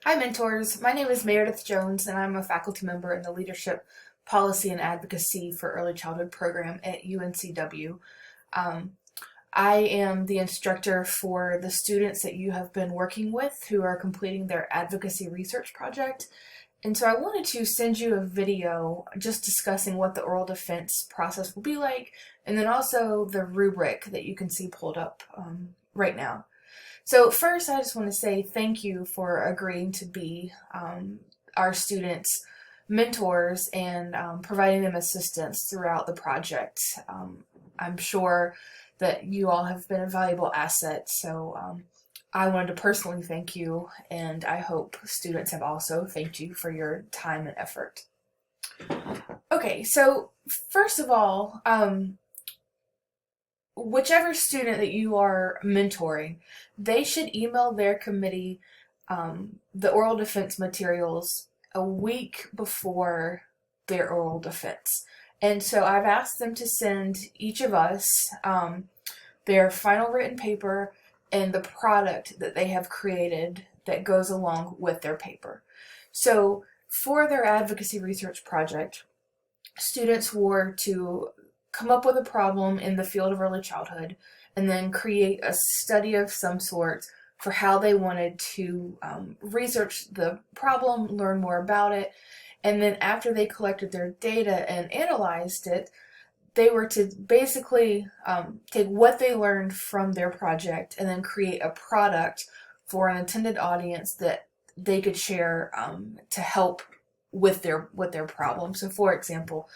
Hi, mentors. My name is Meredith Jones, and I'm a faculty member in the Leadership, Policy, and Advocacy for Early Childhood program at UNCW. Um, I am the instructor for the students that you have been working with who are completing their advocacy research project. And so I wanted to send you a video just discussing what the oral defense process will be like, and then also the rubric that you can see pulled up right now. So first, I just want to say thank you for agreeing to be our students' mentors and providing them assistance throughout the project. I'm sure that you all have been a valuable asset, so I wanted to personally thank you, and I hope students have also thanked you for your time and effort. Okay, so first of all, whichever student that you are mentoring, they should email their committee the oral defense materials a week before their oral defense. And so I've asked them to send each of us their final written paper and the product that they have created that goes along with their paper. So for their advocacy research project, students were to come up with a problem in the field of early childhood and then create a study of some sort for how they wanted to research the problem, learn more about it, and then after they collected their data and analyzed it, they were to basically take what they learned from their project and then create a product for an intended audience that they could share to help with their problem. So, for example,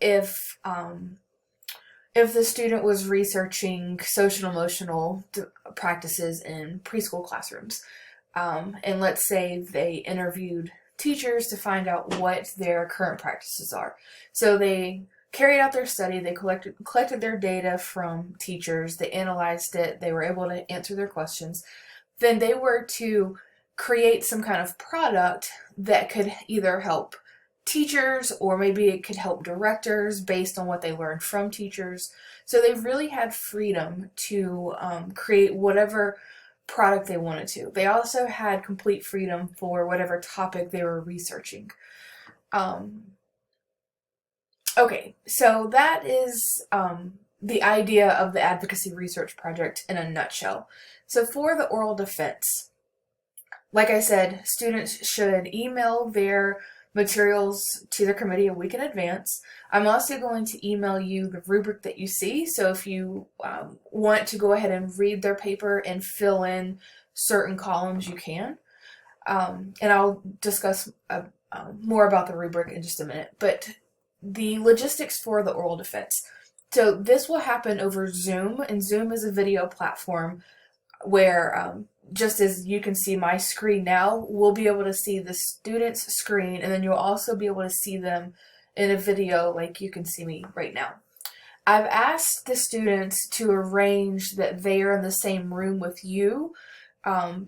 if the student was researching social emotional practices in preschool classrooms, and let's say they interviewed teachers to find out what their current practices are. So they carried out their study, they collected their data from teachers, they analyzed it, they were able to answer their questions. Then they were to create some kind of product that could either help teachers or maybe it could help directors based on what they learned from teachers. So they really had freedom to create whatever product they wanted to. They also had complete freedom for whatever topic they were researching. Okay, so that is the idea of the advocacy research project in a nutshell. So for the oral defense, like I said, students should email their materials to the committee a week in advance. I'm also going to email you the rubric that you see, so if you want to go ahead and read their paper and fill in certain columns, you can. And I'll discuss more about the rubric in just a minute. But the logistics for the oral defense. So this will happen over Zoom, and Zoom is a video platform where just as you can see my screen now, we'll be able to see the student's screen, and then you'll also be able to see them in a video like you can see me right now. I've asked the students to arrange that they are in the same room with you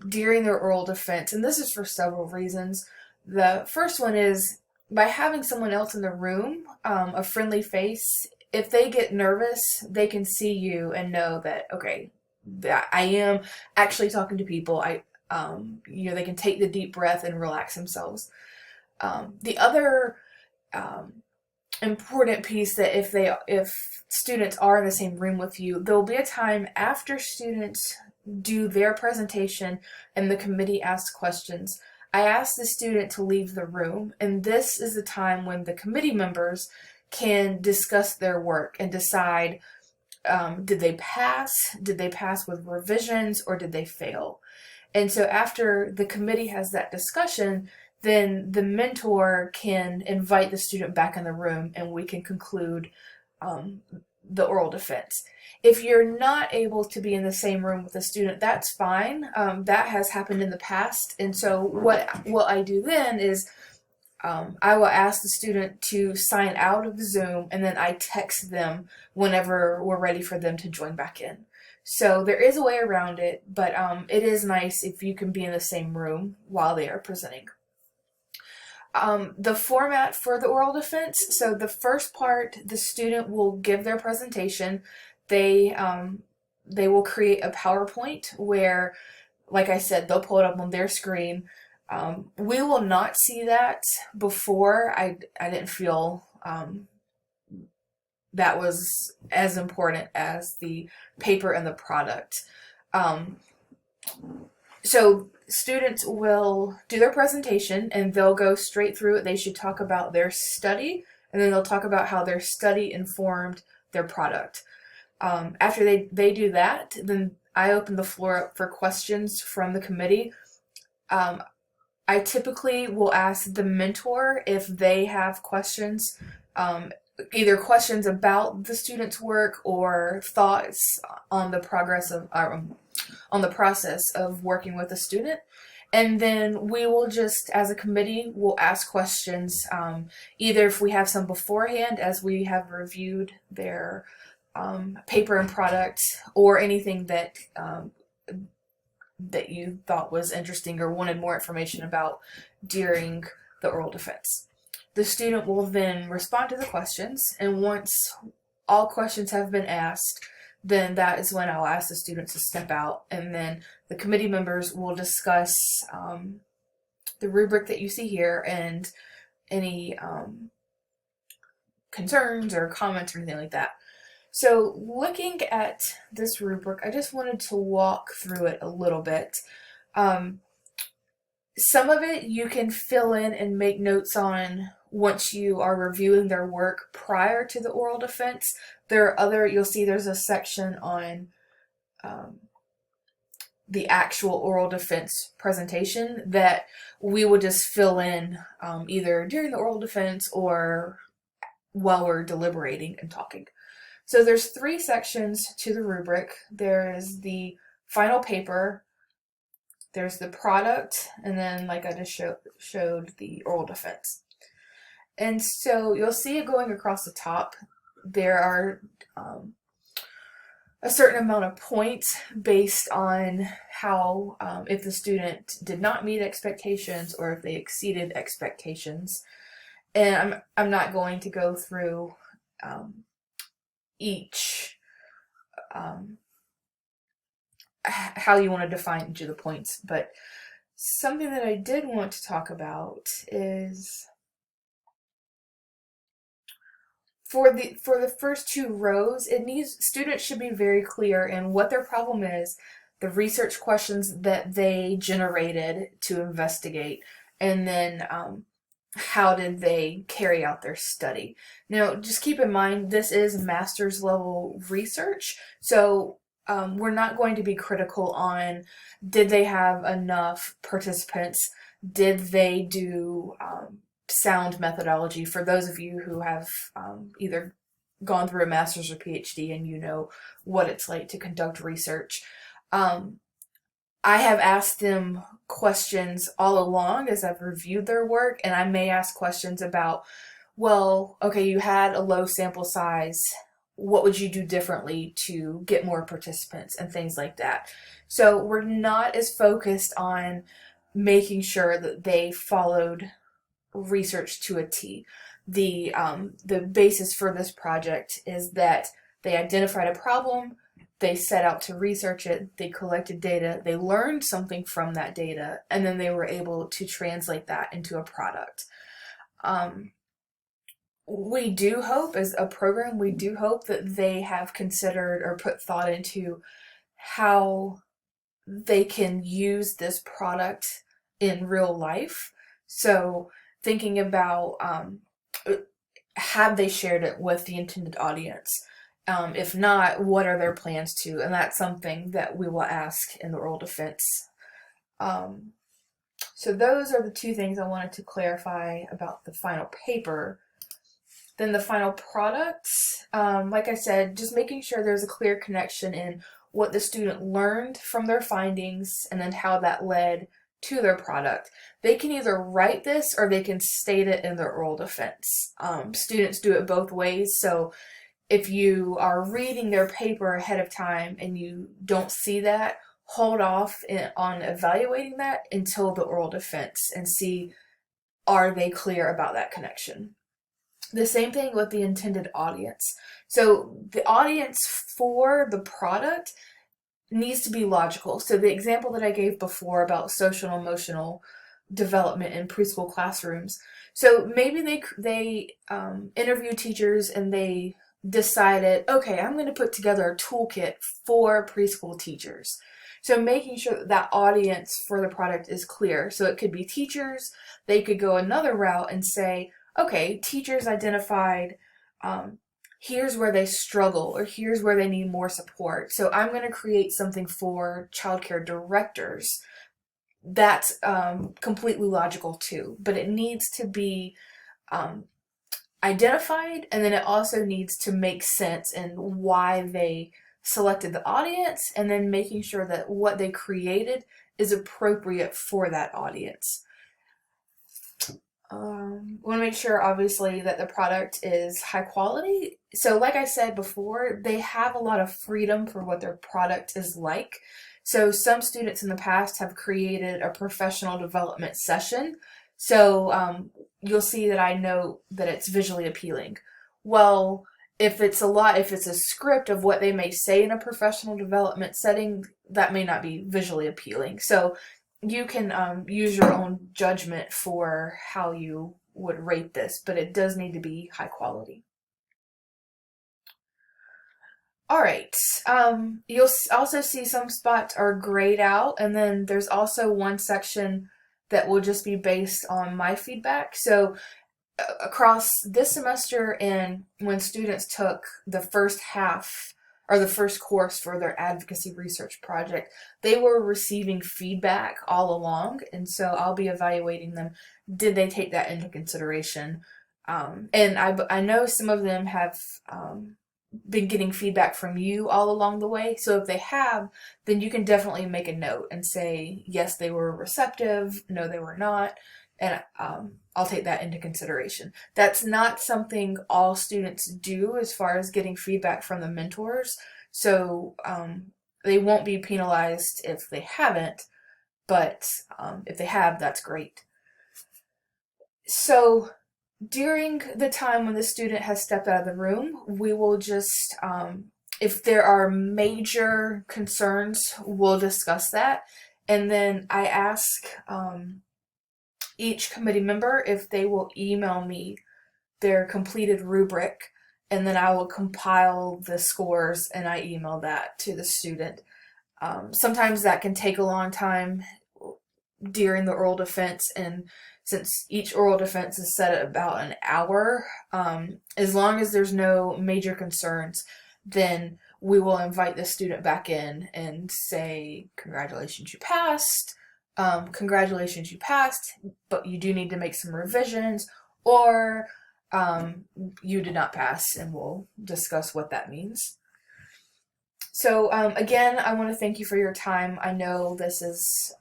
during their oral defense, and this is for several reasons. The first one is by having someone else in the room, a friendly face, if they get nervous, they can see you and know that, okay, I am actually talking to people. They can take the deep breath and relax themselves. The other important piece that if students are in the same room with you, there will be a time after students do their presentation and the committee asks questions. I ask the student to leave the room, and this is the time when the committee members can discuss their work and decide, did they pass with revisions, or did they fail? And so after the committee has that discussion, then the mentor can invite the student back in the room and we can conclude the oral defense. If you're not able to be in the same room with the student, that's fine. That has happened in the past. And so what I do then is I will ask the student to sign out of Zoom, and then I text them whenever we're ready for them to join back in. So there is a way around it, but it is nice if you can be in the same room while they are presenting. The format for the oral defense, so the first part, the student will give their presentation. They will create a PowerPoint where, like I said, they'll pull it up on their screen. We will not see that before. I didn't feel that was as important as the paper and the product. Um, so students will do their presentation and they'll go straight through it. They should talk about their study, and then they'll talk about how their study informed their product. After they do that, then I open the floor up for questions from the committee. I typically will ask the mentor if they have questions, either questions about the student's work or thoughts on the progress of on the process of working with a student. And then we will just, as a committee, we'll ask questions, either if we have some beforehand as we have reviewed their paper and product, or anything that that you thought was interesting or wanted more information about during the oral defense. The student will then respond to the questions, and once all questions have been asked, then that is when I'll ask the students to step out, and then the committee members will discuss the rubric that you see here and any concerns or comments or anything like that. So looking at this rubric, I just wanted to walk through it a little bit. Some of it you can fill in and make notes on once you are reviewing their work prior to the oral defense. There are other, you'll see there's a section on the actual oral defense presentation that we would just fill in either during the oral defense or while we're deliberating and talking. So there's 3 sections to the rubric. There is the final paper, there's the product, and then, like I just showed the oral defense. And so you'll see it going across the top. There are a certain amount of points based on how, if the student did not meet expectations or if they exceeded expectations. And I'm not going to go through each how you want to define each of the points, but something that I did want to talk about is for the first 2 rows, students should be very clear in what their problem is, the research questions that they generated to investigate, and then how did they carry out their study. Now, just keep in mind, this is master's level research, so we're not going to be critical on did they have enough participants, did they do sound methodology. For those of you who have either gone through a master's or PhD and you know what it's like to conduct research, I have asked them questions all along as I've reviewed their work, and I may ask questions about, well, okay, you had a low sample size, what would you do differently to get more participants and things like that. So we're not as focused on making sure that they followed research to a T. The basis for this project is that they identified a problem, they set out to research it, they collected data, they learned something from that data, and then they were able to translate that into a product. We do hope, as a program, we do hope that they have considered or put thought into how they can use this product in real life. So thinking about, have they shared it with the intended audience? If not, what are their plans to? And that's something that we will ask in the oral defense. So those are the 2 things I wanted to clarify about the final paper. Then the final product, like I said, just making sure there's a clear connection in what the student learned from their findings and then how that led to their product. They can either write this or they can state it in their oral defense. Students do it both ways, so if you are reading their paper ahead of time and you don't see that, hold off on evaluating that until the oral defense and see, are they clear about that connection? The same thing with the intended audience. So the audience for the product needs to be logical. So the example that I gave before about social and emotional development in preschool classrooms. So maybe they interview teachers and they decided, okay, I'm going to put together a toolkit for preschool teachers. So making sure that that audience for the product is clear. So it could be teachers. They could go another route and say, okay, teachers identified, here's where they struggle or here's where they need more support. So I'm going to create something for childcare directors. That's completely logical too, but it needs to be identified, and then it also needs to make sense in why they selected the audience, and then making sure that what they created is appropriate for that audience. We want to make sure, obviously, that the product is high quality. So like I said before, they have a lot of freedom for what their product is like. So some students in the past have created a professional development session. So you'll see that I note that it's visually appealing. Well, if it's a script of what they may say in a professional development setting, that may not be visually appealing. So you can use your own judgment for how you would rate this, but it does need to be high quality. All right. You'll also see some spots are grayed out, and then there's also one section that will just be based on my feedback. So across this semester, and when students took the first half or the first course for their advocacy research project, they were receiving feedback all along, and so I'll be evaluating them. Did they take that into consideration? And I know some of them have been getting feedback from you all along the way. So if they have, then you can definitely make a note and say, yes, they were receptive, no, they were not, and I'll take that into consideration. That's not something all students do as far as getting feedback from the mentors. So they won't be penalized if they haven't, but if they have, that's great. So during the time when the student has stepped out of the room, we will just, if there are major concerns, we'll discuss that. And then I ask each committee member if they will email me their completed rubric, and then I will compile the scores and I email that to the student. Sometimes that can take a long time during the oral defense, and since each oral defense is set at about an hour, as long as there's no major concerns, then we will invite the student back in and say, congratulations, you passed. Congratulations, you passed, but you do need to make some revisions, or you did not pass, and we'll discuss what that means. So again, I want to thank you for your time. I know this is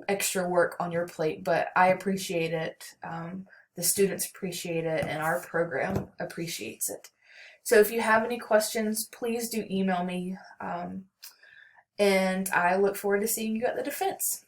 extra work on your plate, but I appreciate it. The students appreciate it, and our program appreciates it. So if you have any questions, please do email me, and I look forward to seeing you at the defense.